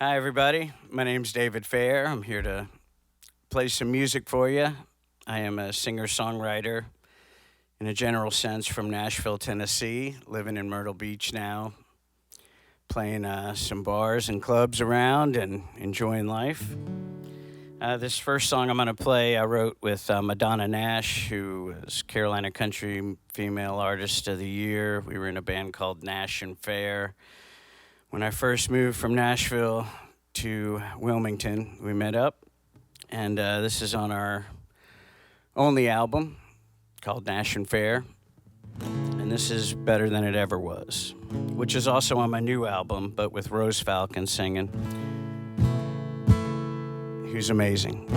Hi, everybody. My name's David Fair. I'm here to play some music for you. I am a singer songwriter in a general sense from Nashville, Tennessee, living in Myrtle Beach now, playing some bars and clubs around and enjoying life. This first song I'm going to play, I wrote with Madonna Nash, who is Carolina Country Female Artist of the Year. We were in a band called Nash and Fair. When I first moved from Nashville to Wilmington, we met up, and this is on our only album called Nash and Fair, and this is Better Than It Ever Was, which is also on my new album, but with Rose Falcon singing, who's amazing.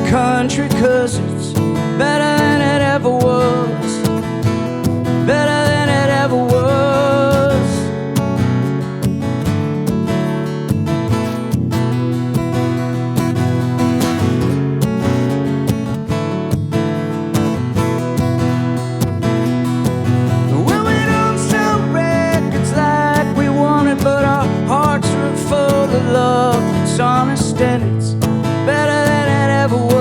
Country, 'cause it's better than it ever was, better than it ever was. Well, we don't sell records like we wanted, but our hearts are full of love. It's honest and it's better than it ever was.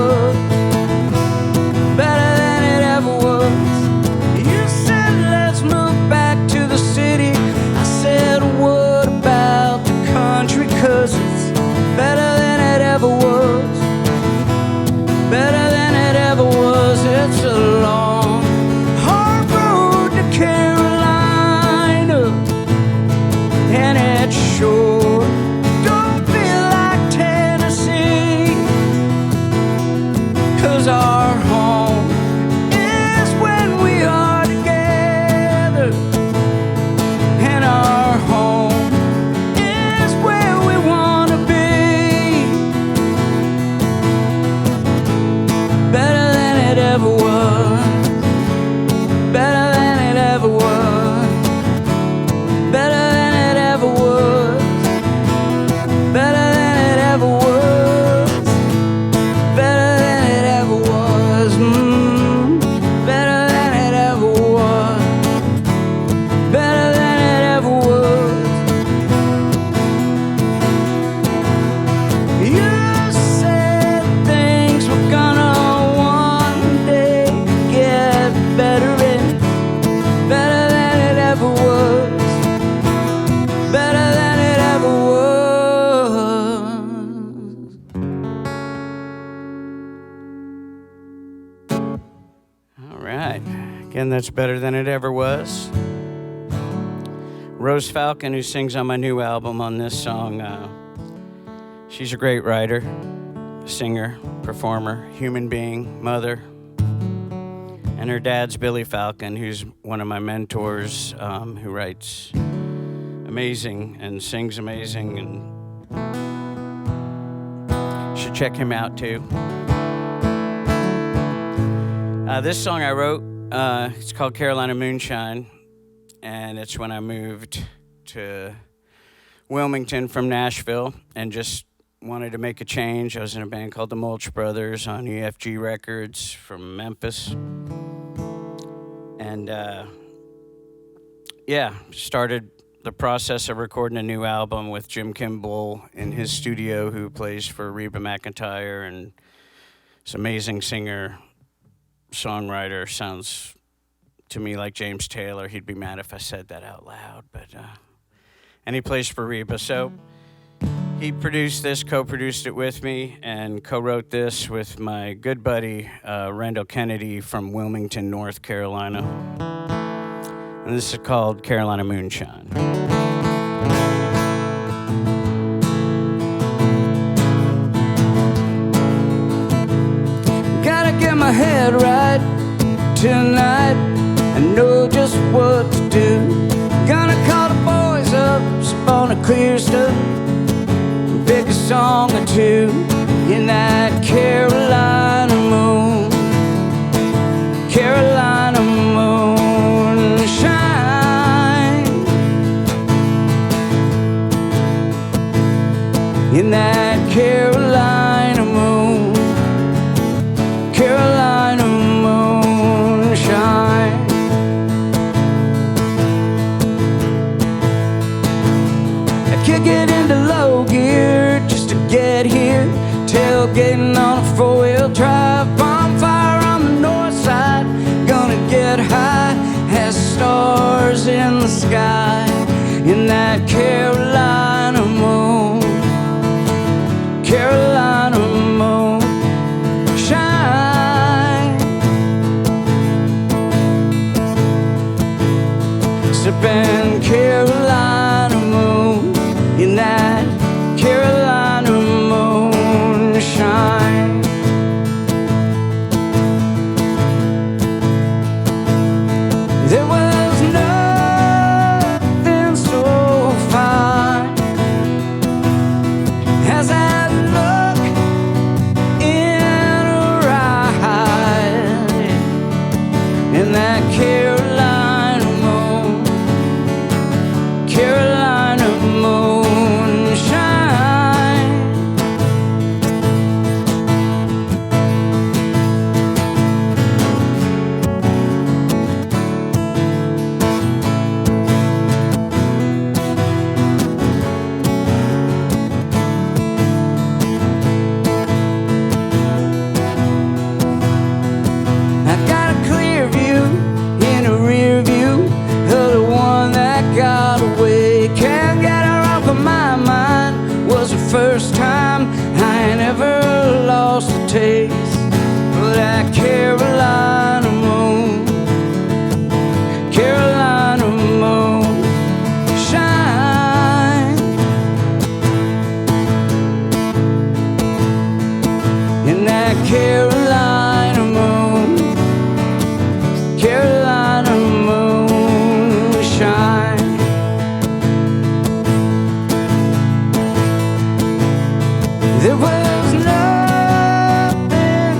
Again, that's Better Than It Ever Was. Rose Falcon, who sings on my new album on this song, she's a great writer, singer, performer, human being, mother. And her dad's Billy Falcon, who's one of my mentors, who writes amazing and sings amazing, and you should check him out too. This song I wrote, it's called Carolina Moonshine, and it's when I moved to Wilmington from Nashville and just wanted to make a change. I was in a band called the Mulch Brothers on EFG Records from Memphis, and started the process of recording a new album with Jim Kimball in his studio, who plays for Reba McEntire and is an amazing singer. Songwriter, sounds to me like James Taylor. He'd be mad if I said that out loud, but and he plays for Reba, so he produced this, co-produced it with me, and co-wrote this with my good buddy Randall Kennedy from Wilmington, North Carolina, and this is called Carolina Moonshine. Get my head right tonight and know just what to do. Gonna call the boys up, on the clear stuff, pick a song or two in that Carolina moon. Carolina moonshine. In that Carolina moon. Carolina moonshine. I kick it into low gear just to get here. Tailgating on a four-wheel drive. Bonfire on the north side. Gonna get high as stars in the sky. In that Carolina moon. Carolina moon shine. Sipping Carolina moon. In that Carolina moon shine. There was nothing so fine as I look in her eyes. In that Carolina moon. Carolina moonshine. I got a clear view in a rear view of the one that got away. Can't get her off of my mind. Was the first time I ain't ever lost a taste of that Carolina moon. Carolina moon shine. In that Carolina moon. Carolina moonshine. There was nothing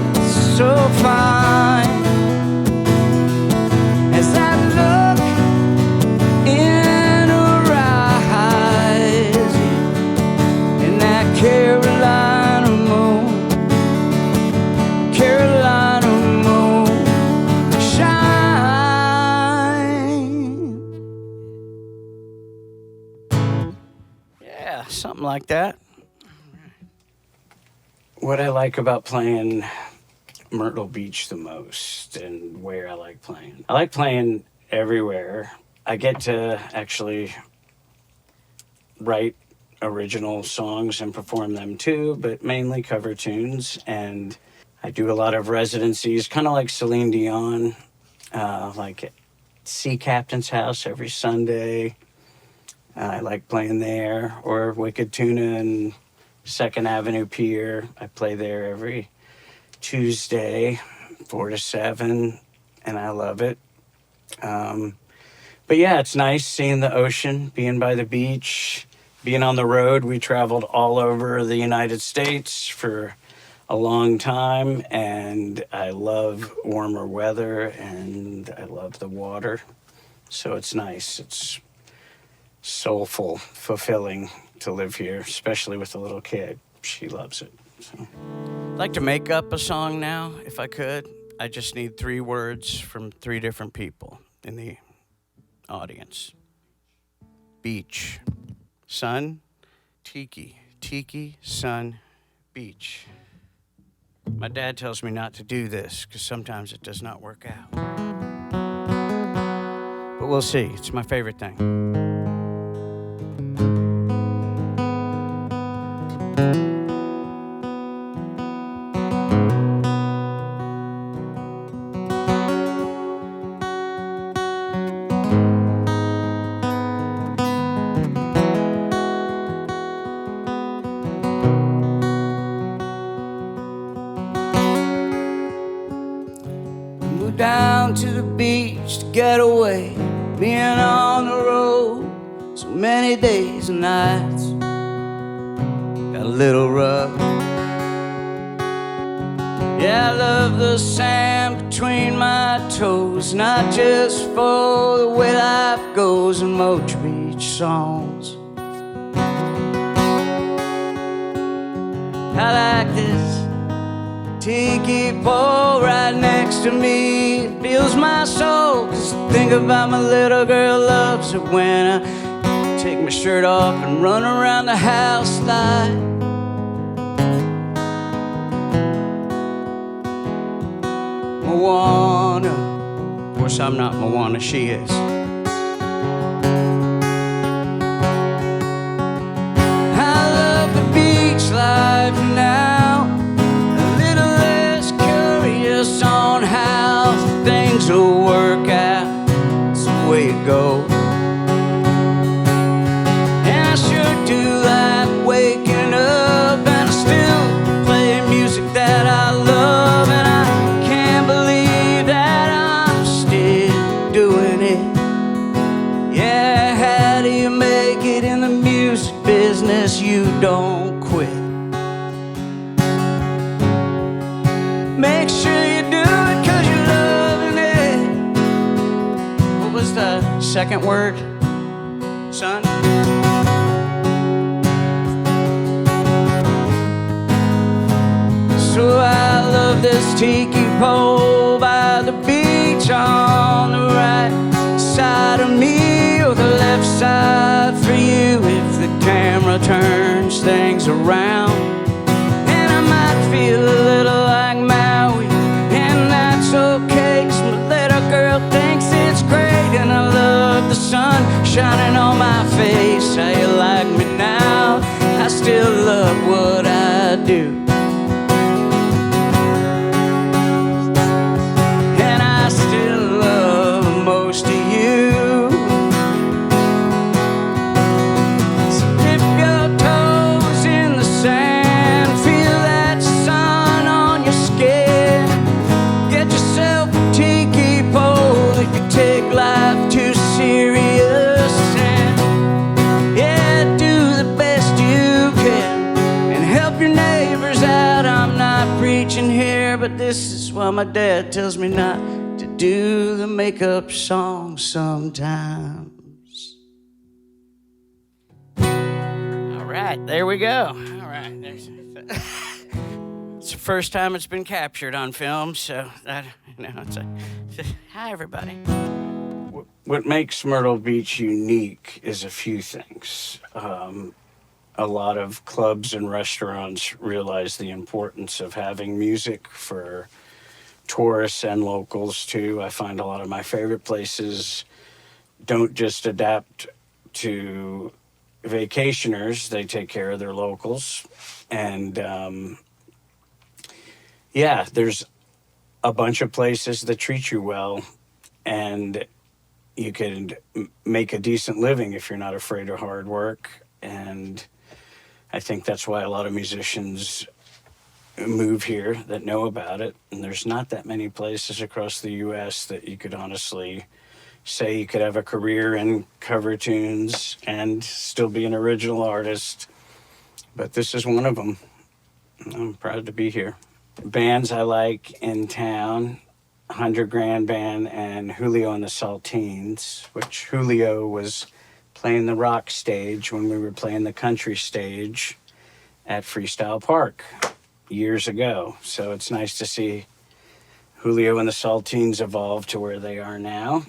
so fine as I look in her eyes. In that Carolina moon. Carolina moonshine. Yeah, something like that. What I like about playing Myrtle Beach the most, and where I like playing everywhere. I get to actually write original songs and perform them too, but mainly cover tunes. And I do a lot of residencies, kind of like Celine Dion, like at Sea Captain's house every Sunday. I like playing there, or Wicked Tuna and Second Avenue Pier. I play there every Tuesday, 4 to 7, and I love it. But yeah, it's nice seeing the ocean, being by the beach, being on the road. We traveled all over the United States for a long time, and I love warmer weather, and I love the water. So it's nice. It's soulful, fulfilling to live here, especially with a little kid. She loves it. So. I'd like to make up a song now, if I could. I just need 3 words from 3 different people in the audience. Beach. Sun. Tiki. Tiki, sun, beach. My dad tells me not to do this because sometimes it does not work out. But we'll see. It's my favorite thing. Down to the beach to get away, being on the road so many days and nights. Got a little rough. Yeah, I love the sand between my toes, not just for the way life goes in Myrtle Beach songs. I like this tiki pole right next to me. It fills my soul, 'cause think about my little girl loves it when I take my shirt off and run around the house like Moana. Of course, I'm not Moana, she is. I love the beach life now, a little less curious on how things will work out. It's the way it goes. And I sure do like waking up, and I still play music that I love, and I can't believe that I'm still doing it. Yeah, how do you make it in the music business? You don't quit. Make sure you do it 'cause you're loving it. What was the second word, son? So I love this tiki pole by the beach on the right side of me, or the left side for you if the camera turns things around. And I might feel a little like Maui, and that's okay, 'cause my little girl thinks it's great. And I love the sun shining on my face. How you like me now? I still love what I do. And I still love most of you. So dip your toes in the sand, feel that sun on your skin. Get yourself a tiki pole if you take life too serious. And yeah, do the best you can and help your neighbors out. I'm not preaching here, but this is why my dad tells me not to do the makeup song sometimes. All right, there we go. All right, it's the first time it's been captured on film, so that hi everybody. What makes Myrtle Beach unique is a few things. A lot of clubs and restaurants realize the importance of having music for tourists and locals too. I find a lot of my favorite places don't just adapt to vacationers, they take care of their locals. And yeah, there's a bunch of places that treat you well, and you can make a decent living if you're not afraid of hard work. And I think that's why a lot of musicians move here that know about it. And there's not that many places across the U.S. that you could honestly say you could have a career in cover tunes and still be an original artist. But this is one of them. I'm proud to be here. Bands I like in town, 100 Grand Band and Julio and the Saltines, which Julio was playing the rock stage when we were playing the country stage at Freestyle Park years ago. So it's nice to see Julio and the Saltines evolve to where they are now.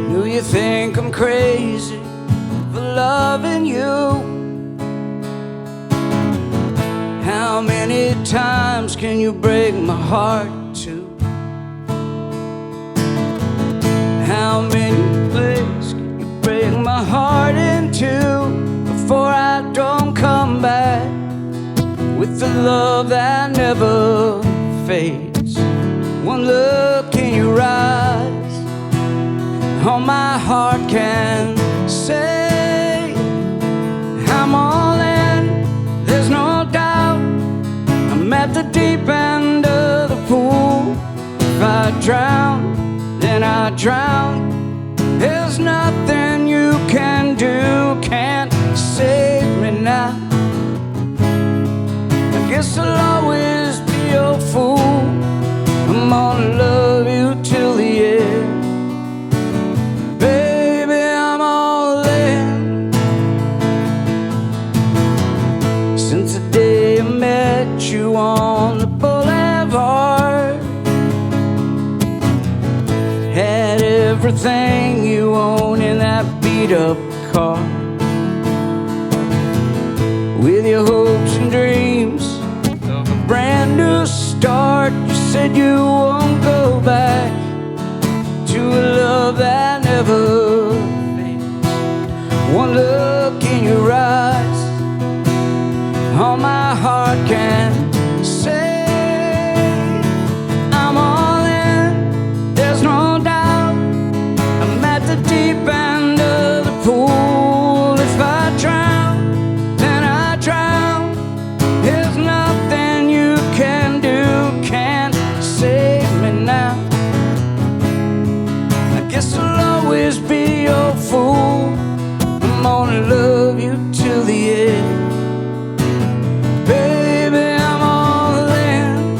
Do you think I'm crazy for loving you? How many times can you break my heart too? How many places can you break my heart into before I don't come back with the love that never fades? One look in your eyes, all my heart can say. How drown, then I drown. There's nothing you can do, can't save me now. I guess I'll always be your fool. I'm gonna love you till the end. Baby, I'm all in. Since the day I met you on the boulevard, had everything you own in that beat-up car. With your hopes and dreams of a brand new start, you said you won't go back to a love that never fades. One look in your eyes, all my heart can say, I'm all in, there's no doubt. I'm at the deep end of the pool. If I drown, then I drown. There's nothing you can do, can't save me now. I guess I'll always be your fool. I'm gonna love you till the end. Baby, I'm all in.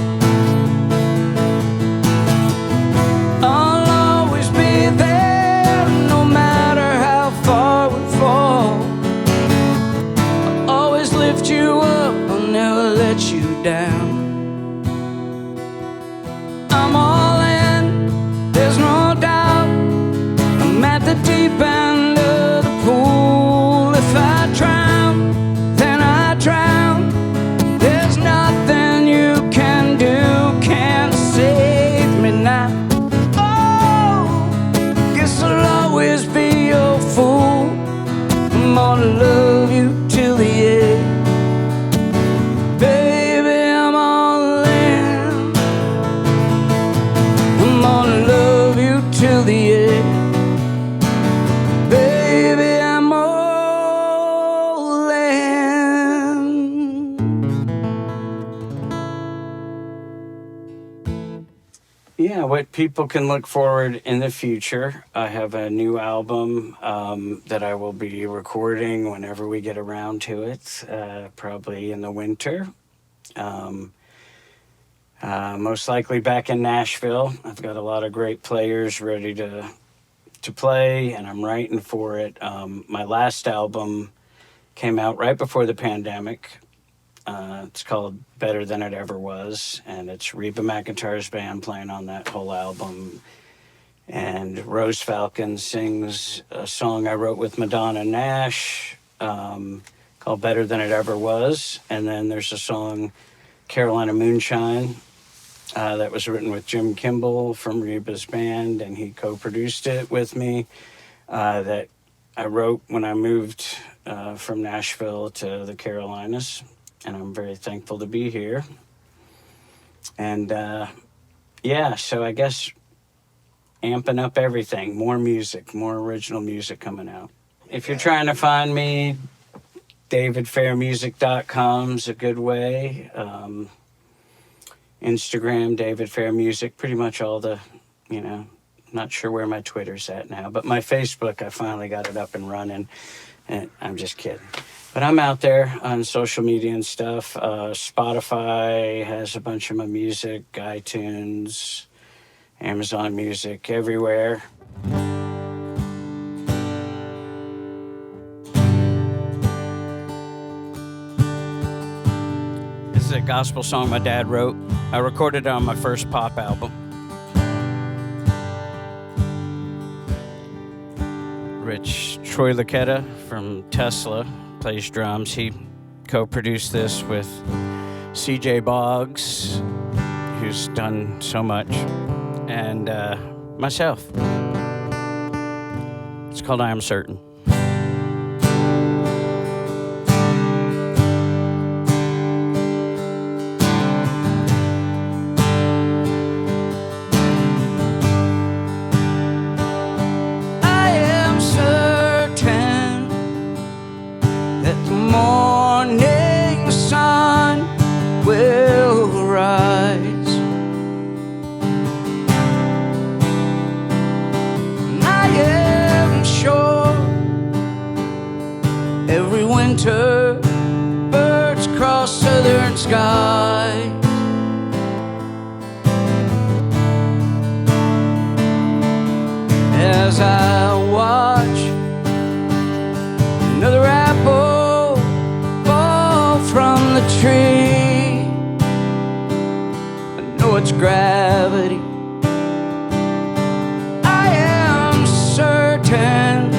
I'll always be there, no matter how far we fall. I'll always lift you up, I'll never let you down. I'm all in, there's no doubt. I'm at the deep end of the pool. If I drown, then I drown. There's nothing you can do, can't save me now. Oh, guess I'll always be your fool. I'm gonna love you till the end. Baby, I'm all in. I'm gonna love you till the end. Baby, I'm all in. Yeah, what people can look forward in the future. I have a new album that I will be recording whenever we get around to it, probably in the winter. Most likely back in Nashville. I've got a lot of great players ready to play, and I'm writing for it. My last album came out right before the pandemic. It's called Better Than It Ever Was, and it's Reba McEntire's band playing on that whole album. And Rose Falcon sings a song I wrote with Madonna Nash called Better Than It Ever Was. And then there's a song, Carolina Moonshine, that was written with Jim Kimball from Reba's band, and he co-produced it with me, that I wrote when I moved from Nashville to the Carolinas. And I'm very thankful to be here. And yeah, so I guess amping up everything, more music, more original music coming out. If you're trying to find me, davidfairmusic.com's a good way. Instagram, David Fair Music, pretty much all the, not sure where my Twitter's at now, but my Facebook, I finally got it up and running. And I'm just kidding. But I'm out there on social media and stuff. Spotify has a bunch of my music, iTunes, Amazon Music, everywhere. This is a gospel song my dad wrote. I recorded it on my first pop album. Rich Troy Lucetta from Tesla plays drums. He co-produced this with CJ Boggs, who's done so much, and myself. It's called I Am Certain. Father, birds cross southern skies. As I watch another apple fall from the tree, I know it's gravity. I am certain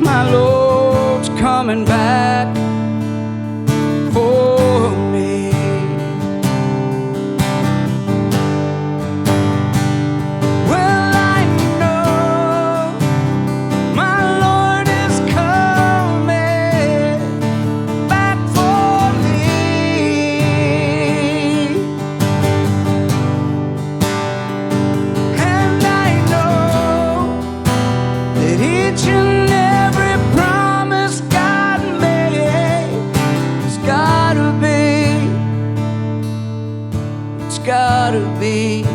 my Lord's coming back for me. Well, I know my Lord is coming back for me. And I know that each and every promise God made has gotta be, it's gotta be.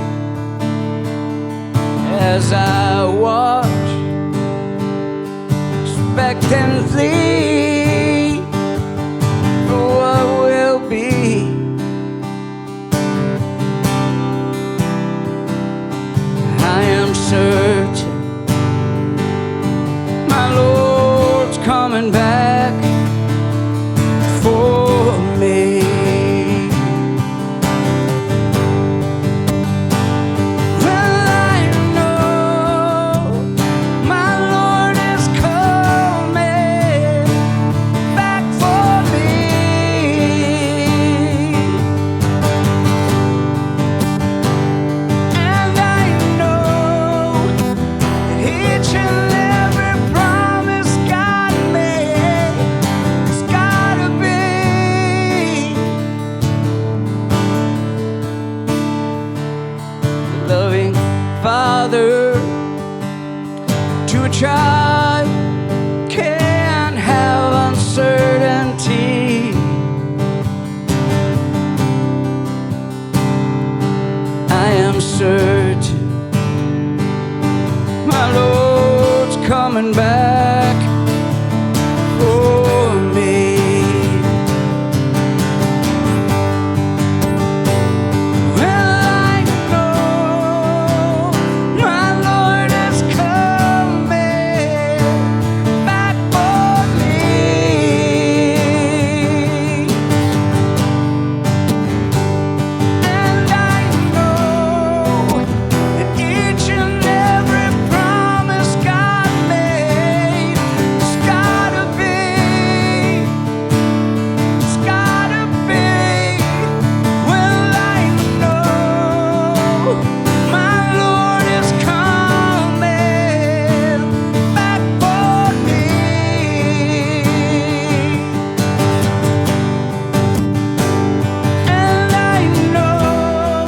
As I watch expectantly for what will be, I am certain my Lord's coming back for me. Well, I know my Lord is coming back for me. And I know that each and every promise God made has gotta be. Loving Father to a child can have uncertainty. I am certain my Lord's coming back for me. Well, I know my Lord is coming back for me. And I know that each and every promise God made has gotta be, it's gotta be. Well, I know my Lord is coming back for me. And I know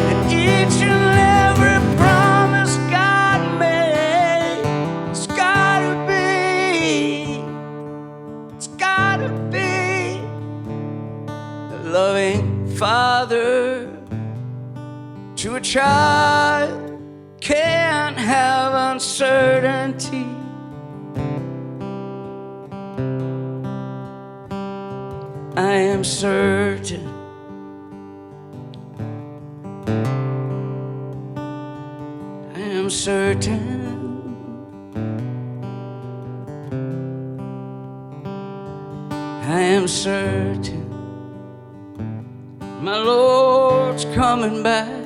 that each and every promise God made has gotta be, it's gotta be. The loving Father to a child can't have uncertainty. I am certain I am certain I am certain my Lord's coming back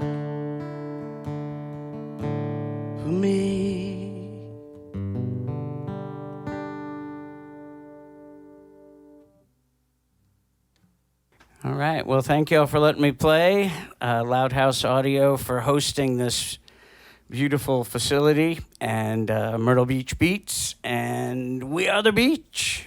for me. All right. Well, thank you all for letting me play. Loud House Audio for hosting this beautiful facility, and Myrtle Beach Beats, and we are the beach.